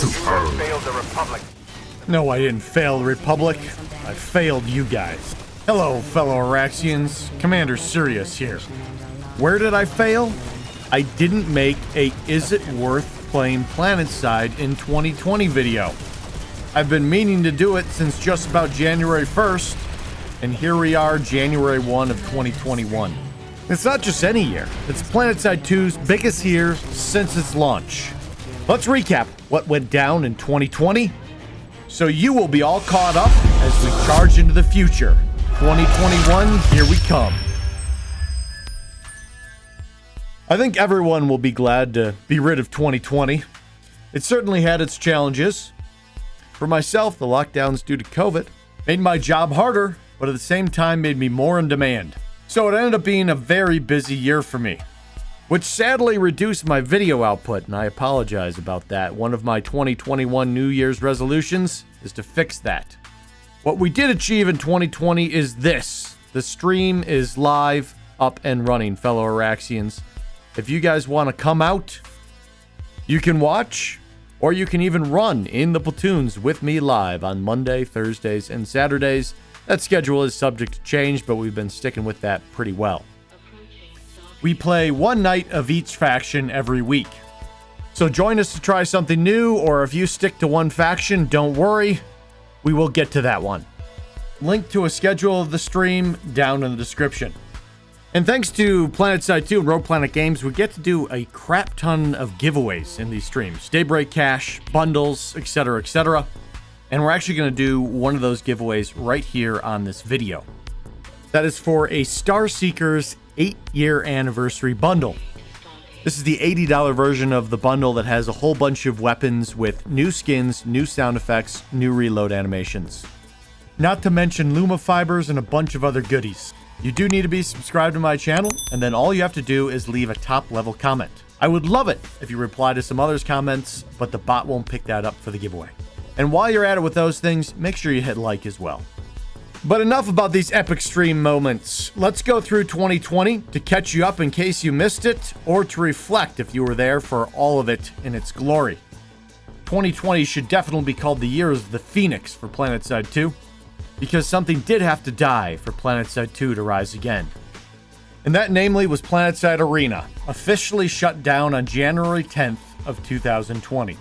Failed the Republic. No, I didn't fail the Republic. I failed you guys. Hello, fellow Auraxians. Commander Cyrious here. Where did I fail? I didn't make a Is It Worth Playing Planetside in 2020 video. I've been meaning to do it since just about January 1st, and here we are, January 1 of 2021. It's not just any year. It's Planetside 2's biggest year since its launch. Let's recap what went down in 2020, so you will be all caught up as we charge into the future. 2021, here we come. I think everyone will be glad to be rid of 2020. It certainly had its challenges. For myself, the lockdowns due to COVID made my job harder, but at the same time made me more in demand. So it ended up being a very busy year for me, which sadly reduced my video output, and I apologize about that. One of my 2021 New Year's resolutions is to fix that. What we did achieve in 2020 is this. The stream is live, up and running, fellow Auraxians. If you guys want to come out, you can watch, or you can even run in the platoons with me live on Monday, Thursdays, and Saturdays. That schedule is subject to change, but we've been sticking with that pretty well. We play one night of each faction every week. So join us to try something new, or if you stick to one faction, don't worry, we will get to that one. Link to a schedule of the stream down in the description. And thanks to Planetside 2 and Rogue Planet Games, we get to do a crap ton of giveaways in these streams. Daybreak cash, bundles, etc., etc. And we're actually going to do one of those giveaways right here on this video. That is for a Starseeker's 8-year anniversary bundle. This is the $80 version of the bundle that has a whole bunch of weapons with new skins, new sound effects, new reload animations. Not to mention Luma fibers and a bunch of other goodies. You do need to be subscribed to my channel, and then all you have to do is leave a top-level comment. I would love it if you reply to some others' comments, but the bot won't pick that up for the giveaway. And while you're at it with those things, make sure you hit like as well. But enough about these epic stream moments. Let's go through 2020 to catch you up in case you missed it, or to reflect if you were there for all of it in its glory. 2020 should definitely be called the year of the Pheonix for Planetside 2, because something did have to die for Planetside 2 to rise again. And that namely was Planetside Arena, officially shut down on January 10th of 2020.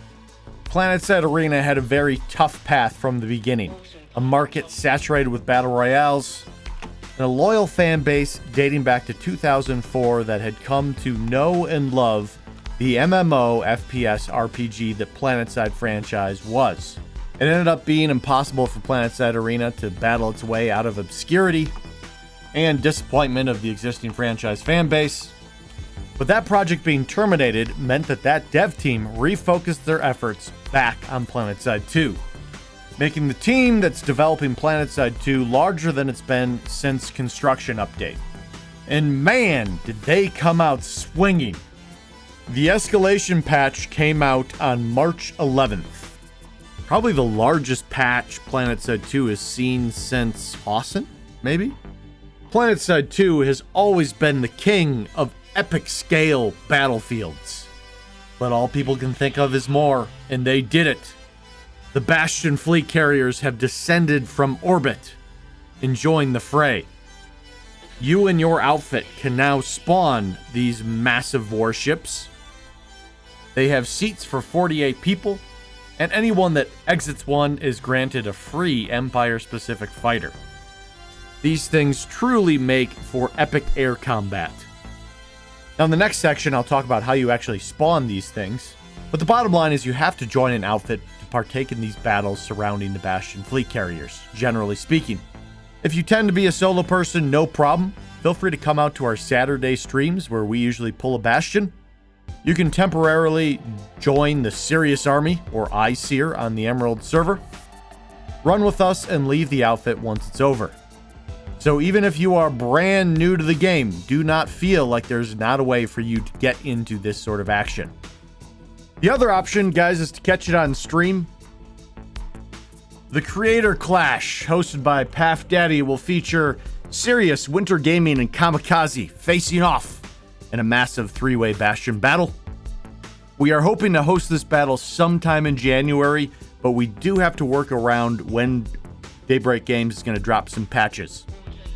Planetside Arena had a very tough path from the beginning. A market saturated with battle royales, and a loyal fan base dating back to 2004 that had come to know and love the MMO FPS RPG that Planetside franchise was. It ended up being impossible for Planetside Arena to battle its way out of obscurity and disappointment of the existing franchise fan base. But that project being terminated meant that dev team refocused their efforts back on Planetside 2, making the team that's developing Planetside 2 larger than it's been since construction update. And man, did they come out swinging. The Escalation patch came out on March 11th. Probably the largest patch Planetside 2 has seen since Austin, maybe? Planetside 2 has always been the king of epic scale battlefields. But all people can think of is more, and they did it. The Bastion fleet carriers have descended from orbit and joined the fray. You and your outfit can now spawn these massive warships. They have seats for 48 people, and anyone that exits one is granted a free Empire-specific fighter. These things truly make for epic air combat. Now in the next section, I'll talk about how you actually spawn these things, but the bottom line is you have to join an outfit to partake in these battles surrounding the Bastion fleet carriers, generally speaking. If you tend to be a solo person, no problem. Feel free to come out to our Saturday streams where we usually pull a Bastion. You can temporarily join the Cyrious army, or ICER, on the Emerald server. Run with us and leave the outfit once it's over. So even if you are brand new to the game, do not feel like there's not a way for you to get into this sort of action. The other option, guys, is to catch it on stream. The Creator Clash, hosted by Paf Daddy, will feature Cyrious, Winter Gaming, and Camikaze facing off in a massive 3-way Bastion battle. We are hoping to host this battle sometime in January, but we do have to work around when Daybreak Games is going to drop some patches.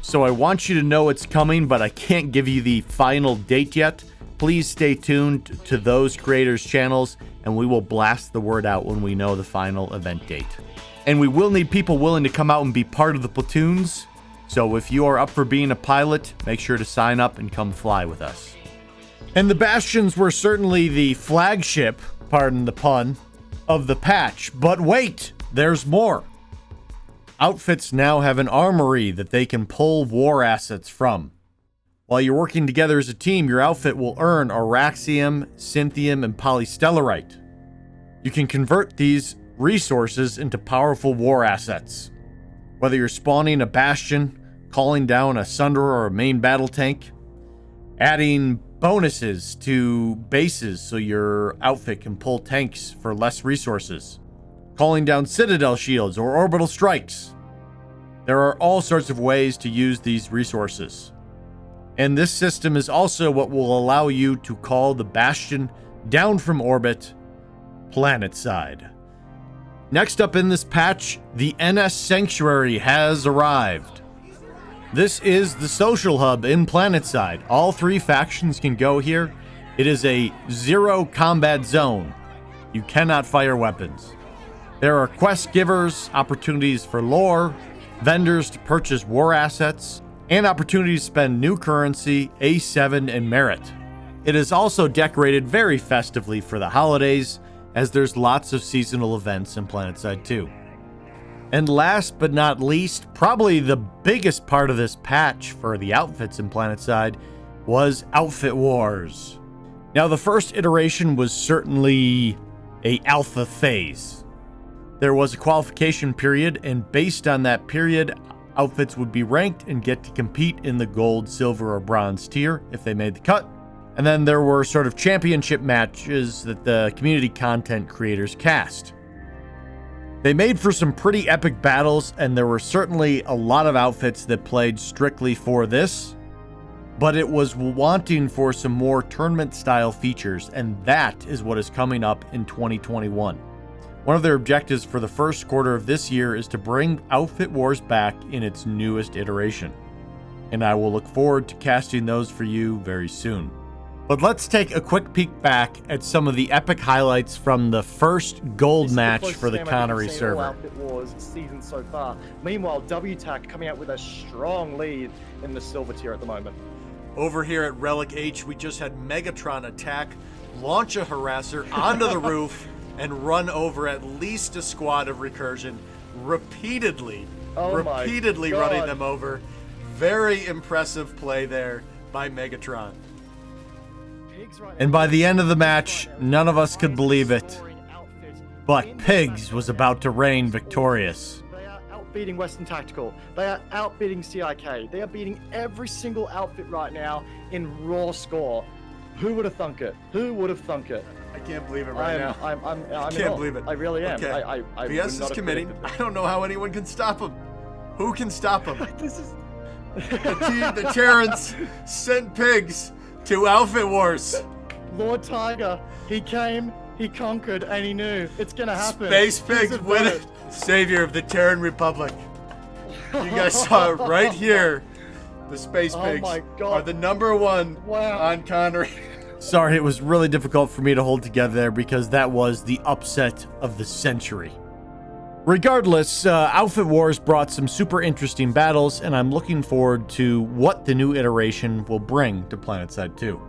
So I want you to know it's coming, but I can't give you the final date yet. Please stay tuned to those creators' channels, and we will blast the word out when we know the final event date. And we will need people willing to come out and be part of the platoons. So if you are up for being a pilot, make sure to sign up and come fly with us. And the Bastions were certainly the flagship, pardon the pun, of the patch. But wait, there's more. Outfits now have an armory that they can pull war assets from. While you're working together as a team, your outfit will earn Auraxium, Cynthium, and Polystellarite. You can convert these resources into powerful war assets. Whether you're spawning a Bastion, calling down a Sunderer or a main battle tank, adding bonuses to bases so your outfit can pull tanks for less resources, calling down Citadel shields or orbital strikes. There are all sorts of ways to use these resources. And this system is also what will allow you to call the Bastion down from orbit, planetside. Next up in this patch, the NS Sanctuary has arrived. This is the social hub in planetside. All 3 factions can go here. It is a zero combat zone. You cannot fire weapons. There are quest givers, opportunities for lore, vendors to purchase war assets, and opportunities to spend new currency, A7, and merit. It is also decorated very festively for the holidays, as there's lots of seasonal events in planetside too. And last but not least, probably the biggest part of this patch for the outfits in planetside was Outfit Wars. Now, the first iteration was certainly a alpha phase. There was a qualification period, and based on that period, outfits would be ranked and get to compete in the gold, silver, or bronze tier if they made the cut. And then there were sort of championship matches that the community content creators cast. They made for some pretty epic battles, and there were certainly a lot of outfits that played strictly for this, but it was wanting for some more tournament-style features, and that is what is coming up in 2021. One of their objectives for the first quarter of this year is to bring Outfit Wars back in its newest iteration, and I will look forward to casting those for you very soon. But let's take a quick peek back at some of the epic highlights from the first gold match for the Connery server. Outfit Wars season so far. Meanwhile, WTAC coming out with a strong lead in the silver tier at the moment. Over here at Relic H, we just had Megatron attack, launch a harasser onto the roof, and run over at least a squad of Recursion, repeatedly running them over. Very impressive play there by Megatron. And by the end of the match, none of us could believe it, but Pigs was about to reign victorious. They are outbeating Western Tactical. They are outbeating CIK. They are beating every single outfit right now in raw score. Who would have thunk it? Who would have thunk it? I can't believe it right now. I can't believe it. I really am. Okay. I VS is committing. I don't know how anyone can stop him. Who can stop him? This is... the Terrans sent Pigs to Outfit Wars. Lord Tiger, he came, he conquered, and he knew it's gonna happen. Space Pigs win it. Savior of the Terran Republic. You guys saw it right here. The Space Pigs are the #1 on Connery. Sorry, it was really difficult for me to hold together there because that was the upset of the century. Regardless, Outfit Wars brought some super interesting battles, and I'm looking forward to what the new iteration will bring to PlanetSide 2.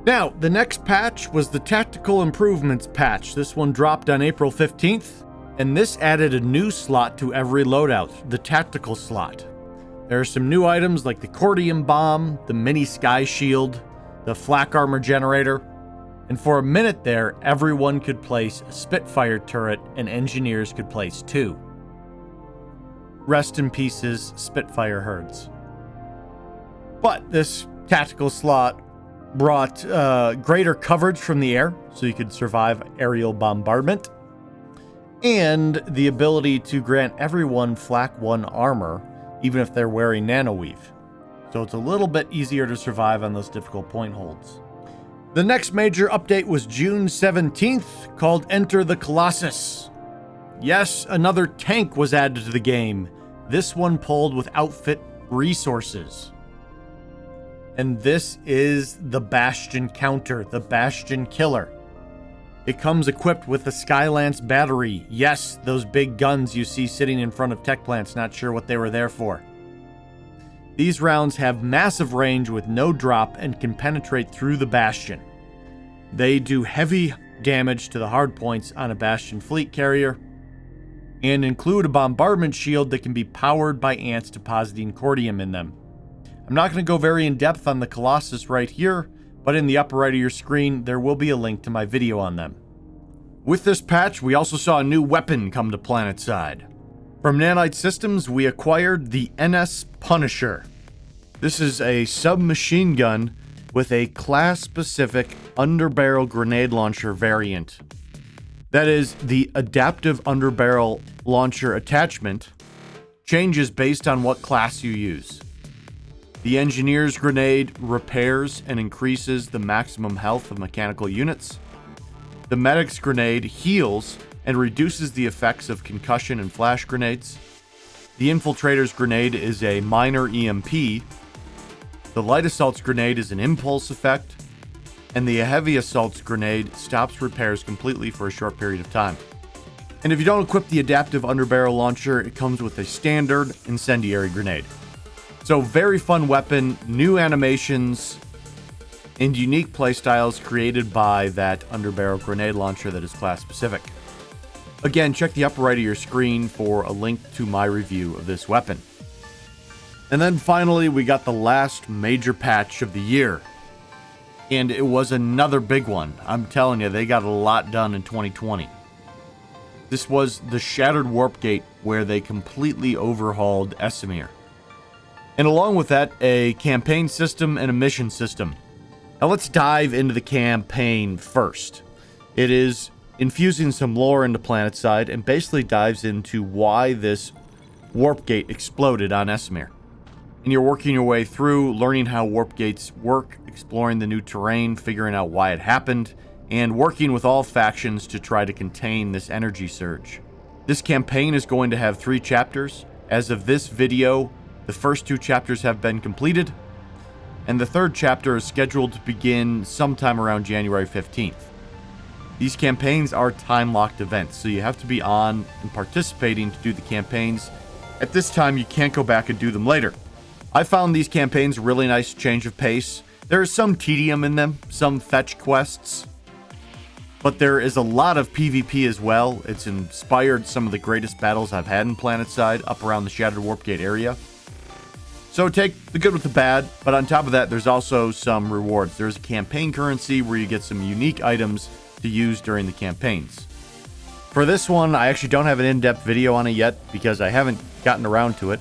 Now, the next patch was the Tactical Improvements patch. This one dropped on April 15th, and this added a new slot to every loadout, the Tactical slot. There are some new items like the Cordium Bomb, the Mini Sky Shield, the Flak Armor Generator, and for a minute there, everyone could place a Spitfire turret and engineers could place 2. Rest in pieces, Spitfire herds. But this tactical slot brought greater coverage from the air, so you could survive aerial bombardment, and the ability to grant everyone Flak 1 armor, even if they're wearing nanoweave. So it's a little bit easier to survive on those difficult point holds. The next major update was June 17th, called Enter the Colossus. Yes, another tank was added to the game, this one pulled with outfit resources. And this is the Bastion counter, the Bastion killer. It comes equipped with the Skylance battery. Yes, those big guns you see sitting in front of tech plants, not sure what they were there for. These rounds have massive range with no drop and can penetrate through the Bastion. They do heavy damage to the hardpoints on a Bastion fleet carrier, and include a bombardment shield that can be powered by ants depositing cordium in them. I'm not going to go very in-depth on the Colossus right here, but in the upper right of your screen, there will be a link to my video on them. With this patch, we also saw a new weapon come to PlanetSide. From Nanite Systems, we acquired the NS Punisher. This is a submachine gun with a class-specific underbarrel grenade launcher variant. That is, the adaptive underbarrel launcher attachment changes based on what class you use. The Engineer's Grenade repairs and increases the maximum health of mechanical units. The Medic's Grenade heals and reduces the effects of concussion and flash grenades. The Infiltrator's Grenade is a minor EMP. The Light Assault's Grenade is an impulse effect. And the Heavy Assault's Grenade stops repairs completely for a short period of time. And if you don't equip the adaptive underbarrel launcher, it comes with a standard incendiary grenade. So very fun weapon, new animations, and unique playstyles created by that underbarrel grenade launcher that is class specific. Again, check the upper right of your screen for a link to my review of this weapon. And then finally, we got the last major patch of the year. And it was another big one. I'm telling you, they got a lot done in 2020. This was the Shattered Warpgate, where they completely overhauled Esamir. And along with that, a campaign system and a mission system. Now let's dive into the campaign first. It is infusing some lore into PlanetSide and basically dives into why this Warpgate exploded on Esamir. And you're working your way through, learning how Warpgates work, exploring the new terrain, figuring out why it happened, and working with all factions to try to contain this energy surge. This campaign is going to have 3 chapters. As of this video, the first 2 chapters have been completed, and the 3rd chapter is scheduled to begin sometime around January 15th. These campaigns are time-locked events, so you have to be on and participating to do the campaigns. At this time, you can't go back and do them later. I found these campaigns a really nice change of pace. There is some tedium in them, some fetch quests, but there is a lot of PvP as well. It's inspired some of the greatest battles I've had in PlanetSide up around the Shattered Warpgate area. So take the good with the bad, but on top of that, there's also some rewards. There's a campaign currency where you get some unique items to use during the campaigns. For this one, I actually don't have an in-depth video on it yet because I haven't gotten around to it.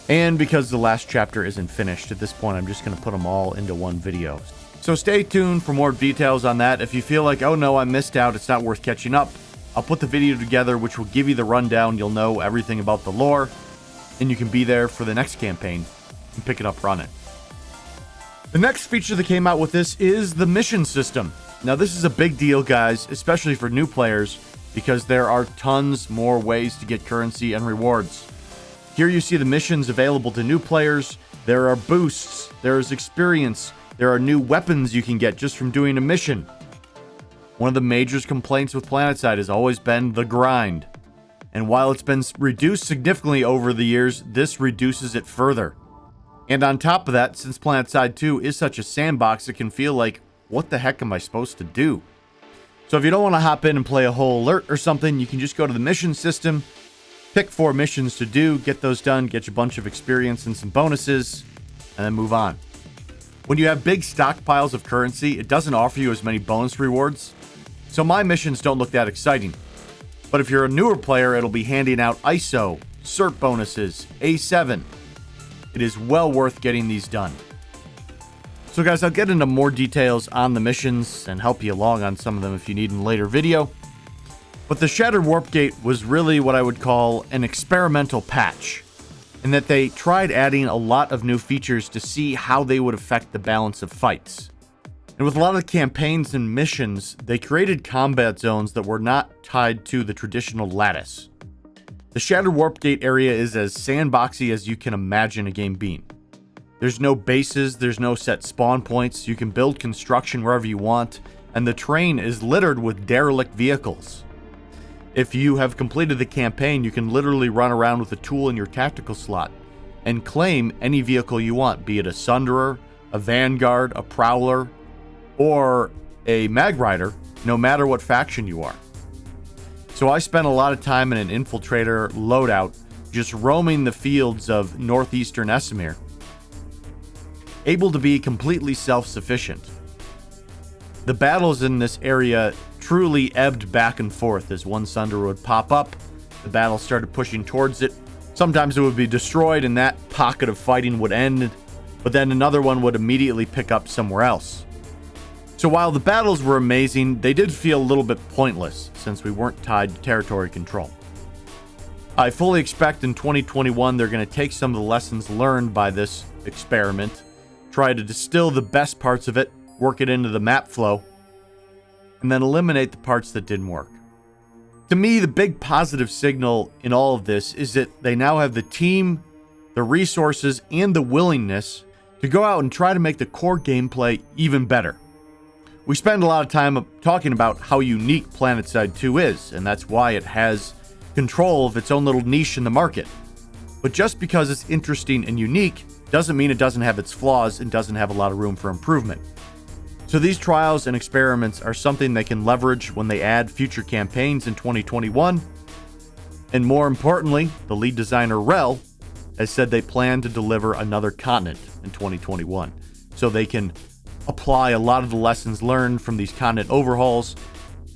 And because the last chapter isn't finished at this point, I'm just going to put them all into one video. So stay tuned for more details on that. If you feel like, oh no, I missed out, it's not worth catching up, I'll put the video together, which will give you the rundown. You'll know everything about the lore, and you can be there for the next campaign and pick it up, run it. The next feature that came out with this is the mission system. Now this is a big deal, guys, especially for new players, because there are tons more ways to get currency and rewards. Here you see the missions available to new players. There are boosts, there is experience, there are new weapons you can get just from doing a mission. One of the major complaints with PlanetSide has always been the grind. And while it's been reduced significantly over the years, this reduces it further. And on top of that, since PlanetSide 2 is such a sandbox, it can feel like, what the heck am I supposed to do? So if you don't want to hop in and play a whole alert or something, you can just go to the mission system, pick 4 missions to do, get those done, get you a bunch of experience and some bonuses, and then move on. When you have big stockpiles of currency, it doesn't offer you as many bonus rewards, so my missions don't look that exciting. But if you're a newer player, it'll be handing out ISO, CERT bonuses, A7. It is well worth getting these done. So guys, I'll get into more details on the missions and help you along on some of them if you need in a later video. But the Shattered Warpgate was really what I would call an experimental patch, in that they tried adding a lot of new features to see how they would affect the balance of fights. And with a lot of the campaigns and missions, they created combat zones that were not tied to the traditional lattice. The Shattered Warpgate area is as sandboxy as you can imagine a game being. There's no bases, there's no set spawn points, you can build construction wherever you want, and the terrain is littered with derelict vehicles. If you have completed the campaign, you can literally run around with a tool in your tactical slot and claim any vehicle you want, be it a Sunderer, a Vanguard, a Prowler, or a Mag Rider, no matter what faction you are. So I spent a lot of time in an infiltrator loadout, just roaming the fields of northeastern Esamir, able to be completely self-sufficient. The battles in this area truly ebbed back and forth as one Sunderer would pop up, the battle started pushing towards it. Sometimes it would be destroyed and that pocket of fighting would end, but then another one would immediately pick up somewhere else. So while the battles were amazing, they did feel a little bit pointless since we weren't tied to territory control. I fully expect in 2021 they're going to take some of the lessons learned by this experiment, try to distill the best parts of it, work it into the map flow, and then eliminate the parts that didn't work. To me, the big positive signal in all of this is that they now have the team, the resources, and the willingness to go out and try to make the core gameplay even better. We spend a lot of time talking about how unique PlanetSide 2 is, and that's why it has control of its own little niche in the market. But just because it's interesting and unique doesn't mean it doesn't have its flaws and doesn't have a lot of room for improvement. So these trials and experiments are something they can leverage when they add future campaigns in 2021. And more importantly, the lead designer Rel has said they plan to deliver another continent in 2021. So they can apply a lot of the lessons learned from these continent overhauls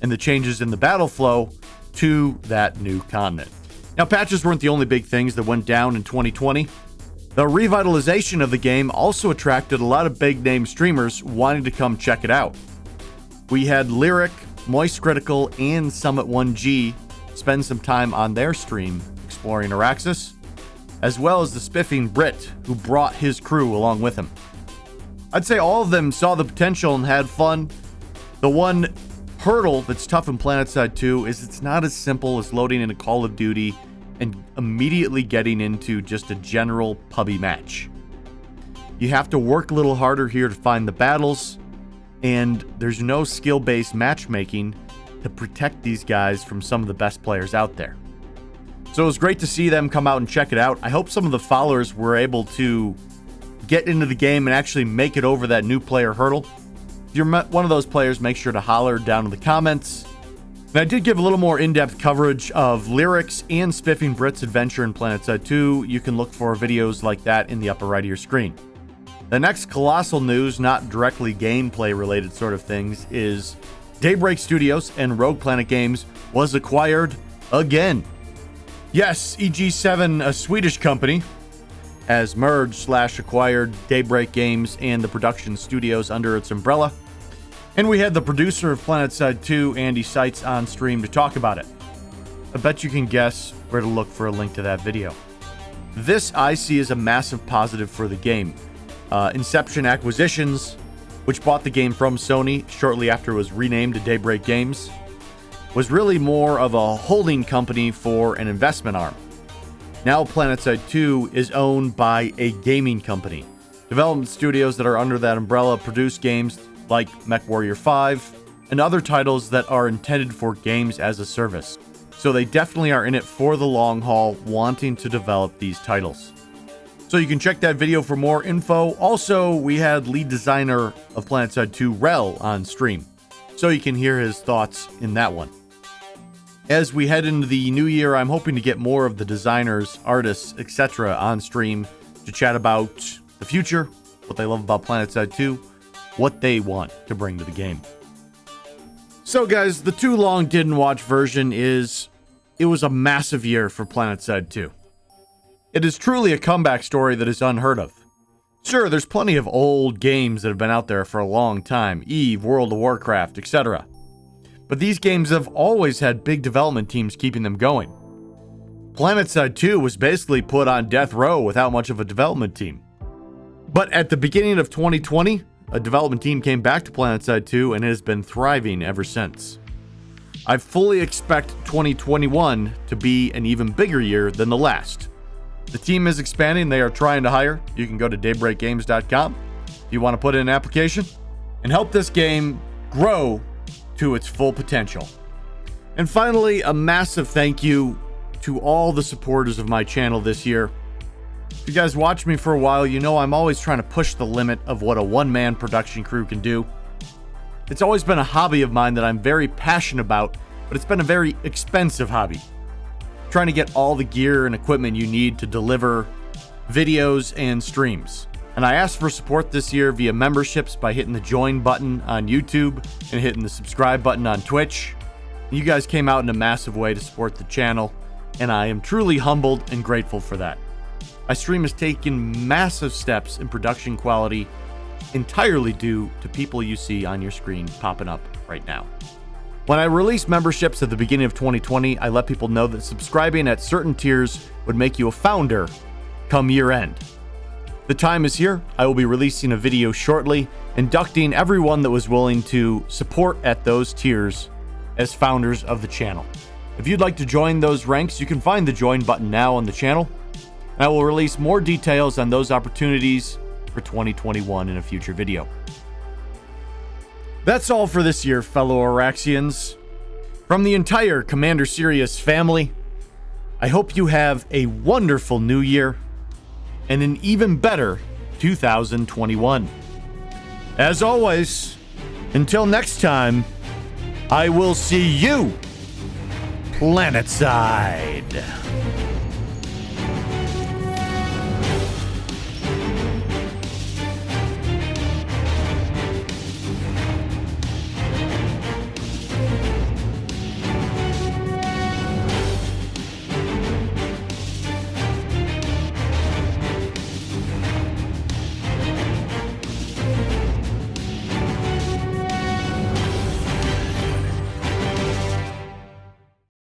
and the changes in the battle flow to that new continent. Now, patches weren't the only big things that went down in 2020. The revitalization of the game also attracted a lot of big-name streamers wanting to come check it out. We had Lirik, MoistCritical, and Summit1G spend some time on their stream exploring Auraxians, as well as TheSpiffingBrit, who brought his crew along with him. I'd say all of them saw the potential and had fun. The one hurdle that's tough in PlanetSide 2 is it's not as simple as loading in a Call of Duty and immediately getting into just a general pubby match. You have to work a little harder here to find the battles, and there's no skill-based matchmaking to protect these guys from some of the best players out there. So it was great to see them come out and check it out. I hope some of the followers were able to get into the game and actually make it over that new player hurdle. If you're one of those players, make sure to holler down in the comments. And I did give a little more in-depth coverage of Lirik's and SpiffingBrit's adventure in PlanetSide 2. You can look for videos like that in the upper right of your screen. The next colossal news, not directly gameplay related sort of things, is Daybreak Studios and Rogue Planet Games was acquired again. Yes, EG7, a Swedish company, has merged/acquired Daybreak Games and the production studios under its umbrella. And we had the producer of PlanetSide 2, Andy Seitz, on stream to talk about it. I bet you can guess where to look for a link to that video. This I see as a massive positive for the game. Inception Acquisitions, which bought the game from Sony shortly after it was renamed to Daybreak Games, was really more of a holding company for an investment arm. Now PlanetSide 2 is owned by a gaming company. Development studios that are under that umbrella produce games like MechWarrior 5 and other titles that are intended for games as a service. So they definitely are in it for the long haul, wanting to develop these titles. So you can check that video for more info. Also, we had lead designer of PlanetSide 2, Rel, on stream, so you can hear his thoughts in that one. As we head into the new year, I'm hoping to get more of the designers, artists, etc. on stream to chat about the future, what they love about PlanetSide 2, what they want to bring to the game. So guys, the too long didn't watch version is, it was a massive year for PlanetSide 2. It is truly a comeback story that is unheard of. Sure, there's plenty of old games that have been out there for a long time, EVE, World of Warcraft, etc. But these games have always had big development teams keeping them going. PlanetSide 2 was basically put on death row without much of a development team. But at the beginning of 2020, a development team came back to PlanetSide 2 and it has been thriving ever since. I fully expect 2021 to be an even bigger year than the last. The team is expanding. They are trying to hire. You can go to daybreakgames.com if you want to put in an application and help this game grow to its full potential. And finally, a massive thank you to all the supporters of my channel this year. If you guys watch me for a while, you know I'm always trying to push the limit of what a one-man production crew can do. It's always been a hobby of mine that I'm very passionate about, but it's been a very expensive hobby. Trying to get all the gear and equipment you need to deliver videos and streams. And I asked for support this year via memberships by hitting the join button on YouTube and hitting the subscribe button on Twitch. You guys came out in a massive way to support the channel, and I am truly humbled and grateful for that. My stream has taken massive steps in production quality, entirely due to people you see on your screen popping up right now. When I released memberships at the beginning of 2020, I let people know that subscribing at certain tiers would make you a founder come year end. The time is here. I will be releasing a video shortly, inducting everyone that was willing to support at those tiers as founders of the channel. If you'd like to join those ranks, you can find the join button now on the channel. I will release more details on those opportunities for 2021 in a future video. That's all for this year, fellow Auraxians. From the entire Commander Cyrious family, I hope you have a wonderful new year and an even better 2021. As always, until next time, I will see you planetside.